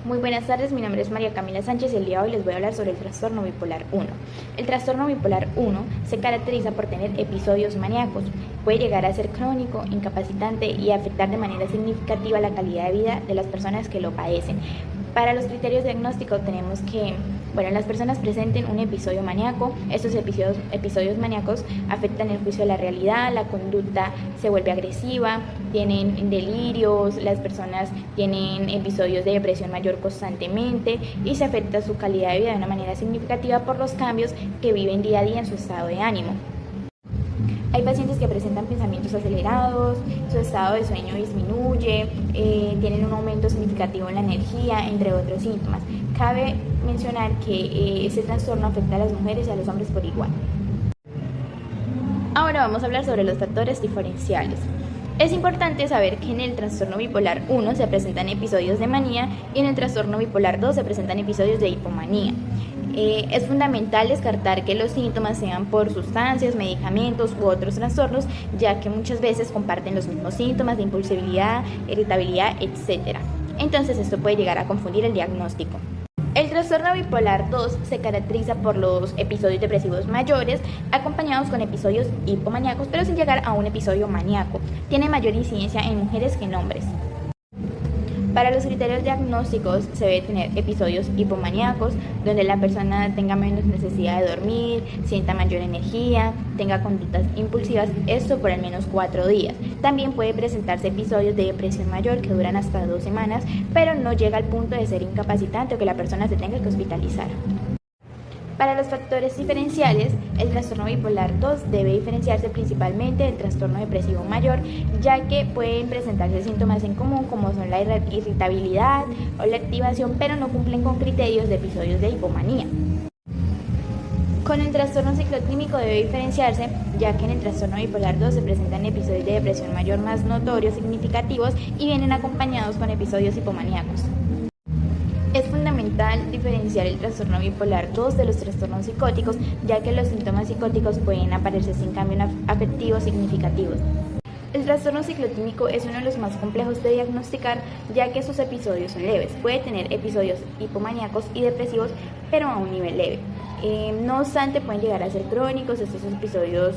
Muy buenas tardes, mi nombre es María Camila Sánchez y el día de hoy les voy a hablar sobre el trastorno bipolar 1. El trastorno bipolar 1 se caracteriza por tener episodios maníacos. Puede llegar a ser crónico, incapacitante y afectar de manera significativa la calidad de vida de las personas que lo padecen. Para los criterios diagnósticos tenemos que, las personas presenten un episodio maníaco. Estos episodios maníacos afectan el juicio de la realidad, la conducta se vuelve agresiva, tienen delirios, las personas tienen episodios de depresión mayor constantemente y se afecta su calidad de vida de una manera significativa por los cambios que viven día a día en su estado de ánimo. Hay pacientes que presentan pensamientos acelerados, su estado de sueño disminuye, tienen un aumento significativo en la energía, entre otros síntomas. Cabe mencionar que este trastorno afecta a las mujeres y a los hombres por igual. Ahora vamos a hablar sobre los factores diferenciales. Es importante saber que en el trastorno bipolar 1 se presentan episodios de manía y en el trastorno bipolar 2 se presentan episodios de hipomanía. Es fundamental descartar que los síntomas sean por sustancias, medicamentos u otros trastornos, ya que muchas veces comparten los mismos síntomas de impulsividad, irritabilidad, etc. Entonces esto puede llegar a confundir el diagnóstico. El trastorno bipolar 2 se caracteriza por los episodios depresivos mayores, acompañados con episodios hipomaníacos, pero sin llegar a un episodio maníaco. Tiene mayor incidencia en mujeres que en hombres. Para los criterios diagnósticos se debe tener episodios hipomaníacos, donde la persona tenga menos necesidad de dormir, sienta mayor energía, tenga conductas impulsivas, esto por al menos 4 días. También puede presentarse episodios de depresión mayor que duran hasta 2 semanas, pero no llega al punto de ser incapacitante o que la persona se tenga que hospitalizar. Para los factores diferenciales, el trastorno bipolar 2 debe diferenciarse principalmente del trastorno depresivo mayor, ya que pueden presentarse síntomas en común como son la irritabilidad o la activación, pero no cumplen con criterios de episodios de hipomanía. Con el trastorno ciclotímico debe diferenciarse, ya que en el trastorno bipolar 2 se presentan episodios de depresión mayor más notorios, significativos y vienen acompañados con episodios hipomaníacos. Es fundamental diferenciar el trastorno bipolar 2 de los trastornos psicóticos, ya que los síntomas psicóticos pueden aparecer sin cambios afectivos significativos. El trastorno ciclotímico es uno de los más complejos de diagnosticar, ya que sus episodios son leves. Puede tener episodios hipomaníacos y depresivos, pero a un nivel leve. No obstante, pueden llegar a ser crónicos. Estos episodios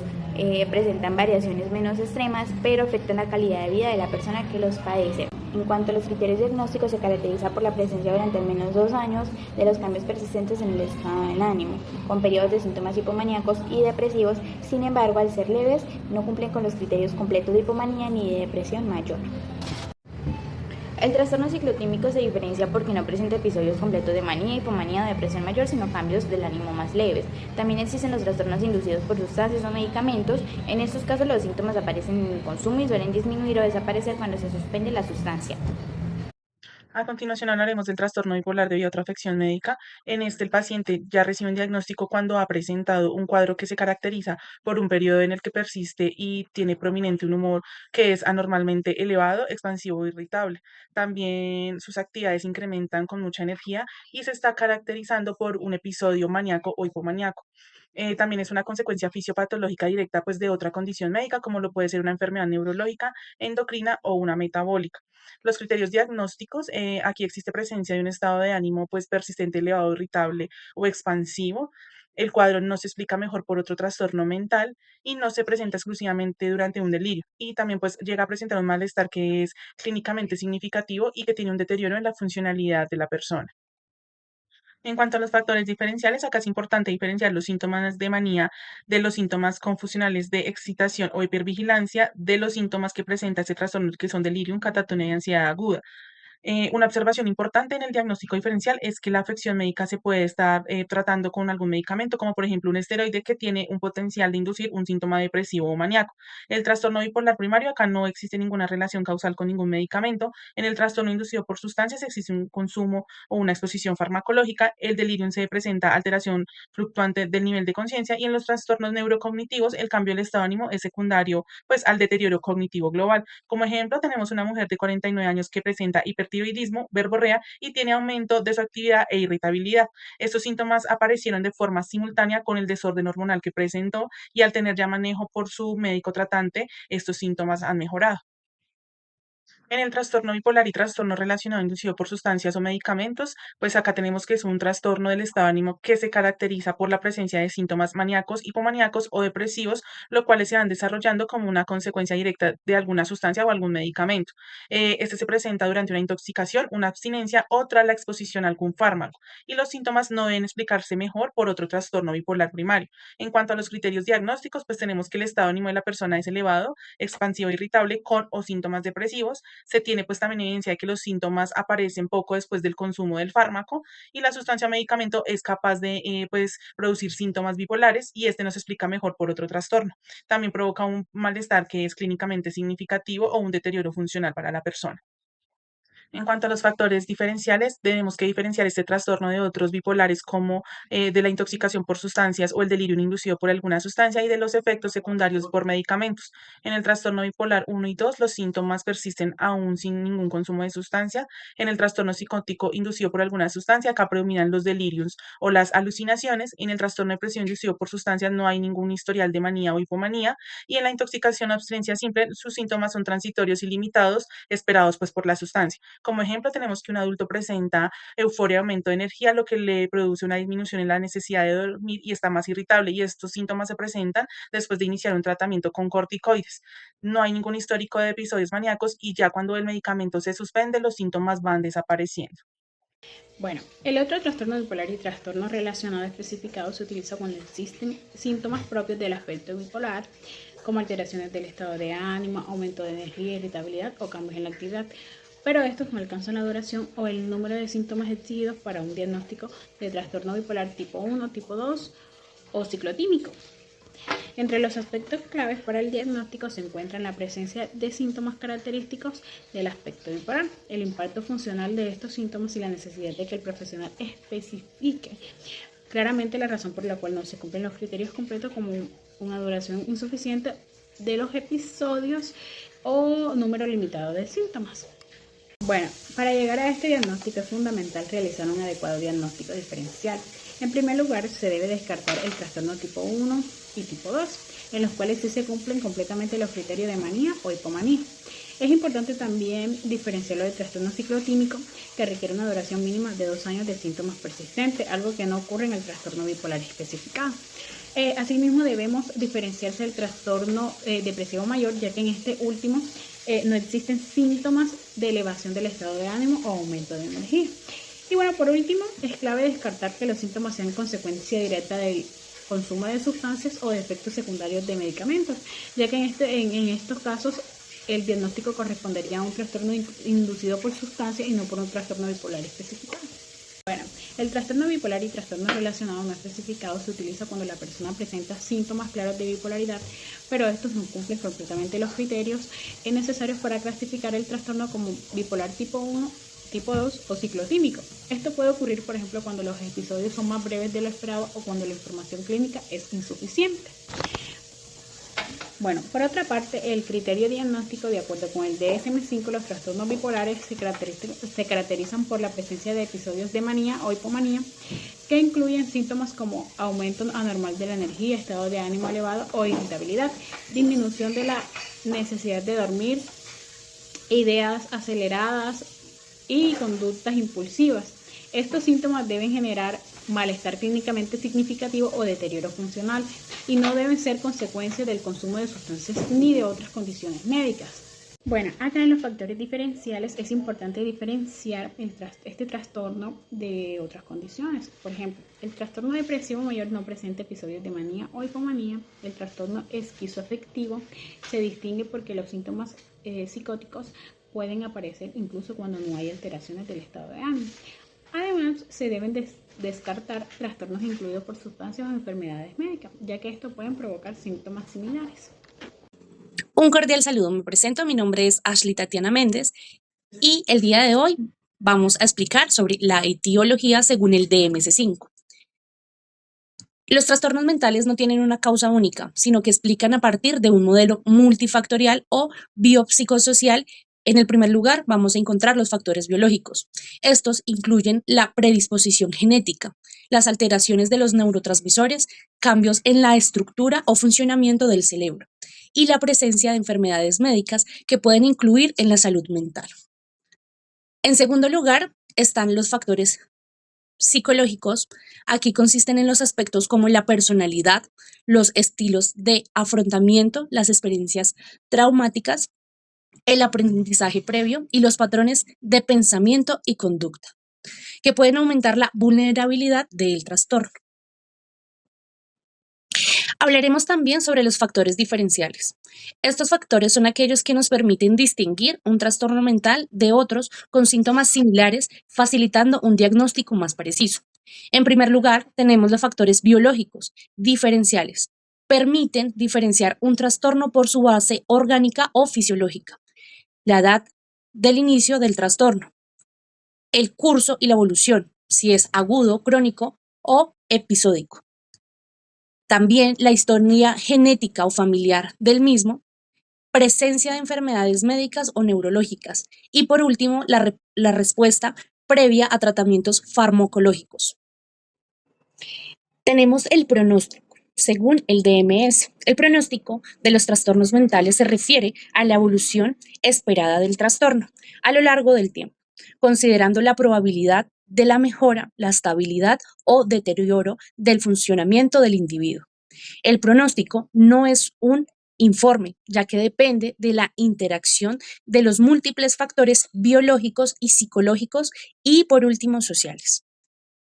presentan variaciones menos extremas, pero afectan la calidad de vida de la persona que los padece. En cuanto a los criterios diagnósticos, se caracteriza por la presencia durante al menos 2 años de los cambios persistentes en el estado del ánimo, con periodos de síntomas hipomaníacos y depresivos. Sin embargo, al ser leves, no cumplen con los criterios completos de hipomanía ni de depresión mayor. El trastorno ciclotímico se diferencia porque no presenta episodios completos de manía, hipomanía o depresión mayor, sino cambios del ánimo más leves. También existen los trastornos inducidos por sustancias o medicamentos. En estos casos los síntomas aparecen en el consumo y suelen disminuir o desaparecer cuando se suspende la sustancia. A continuación hablaremos del trastorno bipolar debido a otra afección médica. En este, el paciente ya recibe un diagnóstico cuando ha presentado un cuadro que se caracteriza por un periodo en el que persiste y tiene prominente un humor que es anormalmente elevado, expansivo o irritable. También sus actividades incrementan con mucha energía y se está caracterizando por un episodio maníaco o hipomaníaco. También es una consecuencia fisiopatológica directa pues, de otra condición médica, como lo puede ser una enfermedad neurológica, endocrina o una metabólica. Los criterios diagnósticos, aquí existe presencia de un estado de ánimo pues persistente, elevado, irritable o expansivo. El cuadro no se explica mejor por otro trastorno mental y no se presenta exclusivamente durante un delirio. Y también pues llega a presentar un malestar que es clínicamente significativo y que tiene un deterioro en la funcionalidad de la persona. En cuanto a los factores diferenciales, acá es importante diferenciar los síntomas de manía de los síntomas confusionales de excitación o hipervigilancia de los síntomas que presenta este trastorno, que son delirium, catatonia y ansiedad aguda. Una observación importante en el diagnóstico diferencial es que la afección médica se puede estar tratando con algún medicamento, como por ejemplo un esteroide que tiene un potencial de inducir un síntoma depresivo o maníaco. El trastorno bipolar primario, acá no existe ninguna relación causal con ningún medicamento. En el trastorno inducido por sustancias existe un consumo o una exposición farmacológica. El delirium se presenta alteración fluctuante del nivel de conciencia y en los trastornos neurocognitivos el cambio del estado de ánimo es secundario pues al deterioro cognitivo global. Como ejemplo, tenemos una mujer de 49 años que presenta hipertiroidismo, verborrea y tiene aumento de su actividad e irritabilidad. Estos síntomas aparecieron de forma simultánea con el desorden hormonal que presentó y al tener ya manejo por su médico tratante, estos síntomas han mejorado. En el trastorno bipolar y trastorno relacionado inducido por sustancias o medicamentos, pues acá tenemos que es un trastorno del estado de ánimo que se caracteriza por la presencia de síntomas maníacos, hipomaníacos o depresivos, los cuales se van desarrollando como una consecuencia directa de alguna sustancia o algún medicamento. Este se presenta durante una intoxicación, una abstinencia o tras la exposición a algún fármaco, y los síntomas no deben explicarse mejor por otro trastorno bipolar primario. En cuanto a los criterios diagnósticos, pues tenemos que el estado de ánimo de la persona es elevado, expansivo, irritable, con o síntomas depresivos. Se tiene pues también evidencia de que los síntomas aparecen poco después del consumo del fármaco y la sustancia o medicamento es capaz de pues producir síntomas bipolares y este nos explica mejor por otro trastorno. También provoca un malestar que es clínicamente significativo o un deterioro funcional para la persona. En cuanto a los factores diferenciales, tenemos que diferenciar este trastorno de otros bipolares como de la intoxicación por sustancias o el delirio inducido por alguna sustancia y de los efectos secundarios por medicamentos. En el trastorno bipolar uno y 2, los síntomas persisten aún sin ningún consumo de sustancia. En el trastorno psicótico inducido por alguna sustancia, acá predominan los delirios o las alucinaciones. En el trastorno de depresión inducido por sustancias no hay ningún historial de manía o hipomanía. Y en la intoxicación o abstinencia simple, sus síntomas son transitorios y limitados, esperados pues por la sustancia. Como ejemplo, tenemos que un adulto presenta euforia, aumento de energía, lo que le produce una disminución en la necesidad de dormir y está más irritable. Y estos síntomas se presentan después de iniciar un tratamiento con corticoides. No hay ningún histórico de episodios maníacos y ya cuando el medicamento se suspende, los síntomas van desapareciendo. Bueno, el otro trastorno bipolar y trastorno relacionado especificado se utiliza cuando existen síntomas propios del afecto bipolar, como alteraciones del estado de ánimo, aumento de energía, irritabilidad o cambios en la actividad. Pero estos no alcanzan la duración o el número de síntomas exigidos para un diagnóstico de trastorno bipolar tipo 1, tipo 2 o ciclotímico. Entre los aspectos claves para el diagnóstico se encuentran la presencia de síntomas característicos del aspecto bipolar, el impacto funcional de estos síntomas y la necesidad de que el profesional especifique claramente la razón por la cual no se cumplen los criterios completos, como una duración insuficiente de los episodios o número limitado de síntomas. Bueno, para llegar a este diagnóstico es fundamental realizar un adecuado diagnóstico diferencial. En primer lugar, se debe descartar el trastorno tipo 1 y tipo 2, en los cuales sí se cumplen completamente los criterios de manía o hipomanía. Es importante también diferenciarlo del trastorno ciclotímico, que requiere una duración mínima de 2 años de síntomas persistentes, algo que no ocurre en el trastorno bipolar especificado. Asimismo, debemos diferenciarse del trastorno depresivo mayor, ya que en este último no existen síntomas de elevación del estado de ánimo o aumento de energía. Y bueno, por último, es clave descartar que los síntomas sean consecuencia directa del consumo de sustancias o de efectos secundarios de medicamentos, ya que en estos casos el diagnóstico correspondería a un trastorno inducido por sustancias y no por un trastorno bipolar especificado. Bueno, el trastorno bipolar y trastorno relacionado no especificado se utiliza cuando la persona presenta síntomas claros de bipolaridad, pero estos no cumplen completamente los criterios necesarios para clasificar el trastorno como bipolar tipo 1, tipo 2 o ciclotímico. Esto puede ocurrir, por ejemplo, cuando los episodios son más breves de lo esperado o cuando la información clínica es insuficiente. Bueno, por otra parte, el criterio diagnóstico, de acuerdo con el DSM-5, los trastornos bipolares se caracterizan por la presencia de episodios de manía o hipomanía, que incluyen síntomas como aumento anormal de la energía, estado de ánimo elevado o irritabilidad, disminución de la necesidad de dormir, ideas aceleradas y conductas impulsivas. Estos síntomas deben generar malestar clínicamente significativo o deterioro funcional y no deben ser consecuencia del consumo de sustancias ni de otras condiciones médicas. Bueno, acá en los factores diferenciales es importante diferenciar este trastorno de otras condiciones. Por ejemplo, el trastorno depresivo mayor no presenta episodios de manía o hipomanía. El trastorno esquizoafectivo se distingue porque los síntomas psicóticos pueden aparecer incluso cuando no hay alteraciones del estado de ánimo. Además, se deben descartar trastornos incluidos por sustancias o enfermedades médicas, ya que estos pueden provocar síntomas similares. Un cordial saludo, me presento, mi nombre es Ashley Tatiana Méndez y el día de hoy vamos a explicar sobre la etiología según el DMS-5. Los trastornos mentales no tienen una causa única, sino que explican a partir de un modelo multifactorial o biopsicosocial En el primer lugar, vamos a encontrar los factores biológicos. Estos incluyen la predisposición genética, las alteraciones de los neurotransmisores, cambios en la estructura o funcionamiento del cerebro y la presencia de enfermedades médicas que pueden incluir en la salud mental. En segundo lugar, están los factores psicológicos. Aquí consisten en los aspectos como la personalidad, los estilos de afrontamiento, las experiencias traumáticas, el aprendizaje previo y los patrones de pensamiento y conducta, que pueden aumentar la vulnerabilidad del trastorno. Hablaremos también sobre los factores diferenciales. Estos factores son aquellos que nos permiten distinguir un trastorno mental de otros con síntomas similares, facilitando un diagnóstico más preciso. En primer lugar, tenemos los factores biológicos diferenciales. Permiten diferenciar un trastorno por su base orgánica o fisiológica, la edad del inicio del trastorno, el curso y la evolución, si es agudo, crónico o episódico. También la historia genética o familiar del mismo, presencia de enfermedades médicas o neurológicas y por último la respuesta previa a tratamientos farmacológicos. Tenemos el pronóstico. Según el DMS, el pronóstico de los trastornos mentales se refiere a la evolución esperada del trastorno a lo largo del tiempo, considerando la probabilidad de la mejora, la estabilidad o deterioro del funcionamiento del individuo. El pronóstico no es un informe, ya que depende de la interacción de los múltiples factores biológicos y psicológicos y, por último, sociales.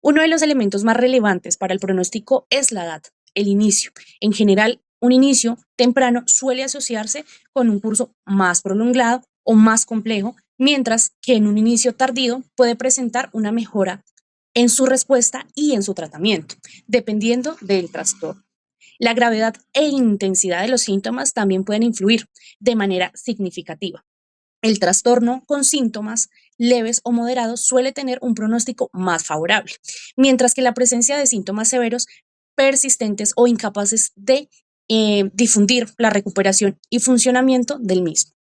Uno de los elementos más relevantes para el pronóstico es la edad, el inicio. En general, un inicio temprano suele asociarse con un curso más prolongado o más complejo, mientras que en un inicio tardío puede presentar una mejora en su respuesta y en su tratamiento, dependiendo del trastorno. La gravedad e intensidad de los síntomas también pueden influir de manera significativa. El trastorno con síntomas leves o moderados suele tener un pronóstico más favorable, mientras que la presencia de síntomas severos, persistentes o incapaces de difundir la recuperación y funcionamiento del mismo.